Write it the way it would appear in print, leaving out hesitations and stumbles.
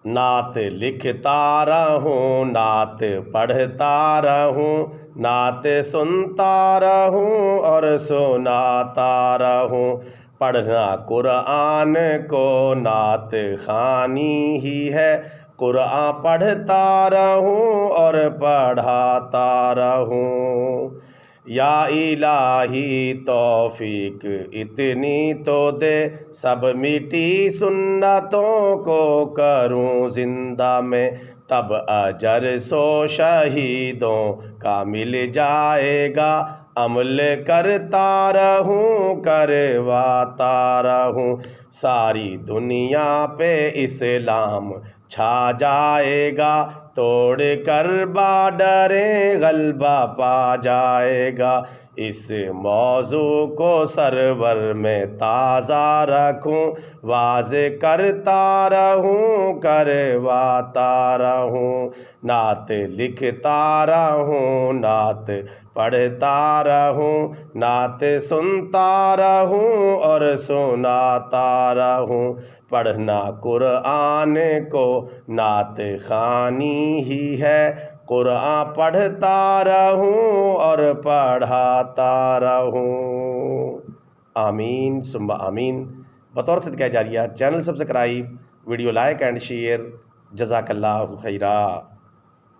نعت لکھتا رہوں، نعت پڑھتا رہوں، نعت سنتا رہوں اور سناتا رہوں۔ پڑھنا قرآن کو نعت خوانی ہی ہے، قرآن پڑھتا رہوں اور پڑھاتا رہوں۔ یا الہی توفیق اتنی تو دے، سب میٹھی سنتوں کو کروں زندہ میں، تب اجر سو شہیدوں کا مل جائے گا۔ عمل کرتا رہوں، کرواتا رہوں، ساری دنیا پہ اسلام چھا جائے گا۔ توڑ کر بارڈریں غلبہ پا جائے گا۔ اس موضوع کو سرور میں تازہ رکھوں، واضح کرتا رہوں، کرواتا رہوں۔ نعت لکھتا رہوں، نعت پڑھتا رہوں، نعت سنتا رہوں اور سناتا رہوں۔ پڑھنا قرآن کو نعت خوانی ہی ہے، قرآن پڑھتا رہوں اور پڑھاتا رہوں۔ آمین ثم آمین۔ بطور صدقہ جاریہ channel subscribe, video like and share. جزاک اللہ خیرہ۔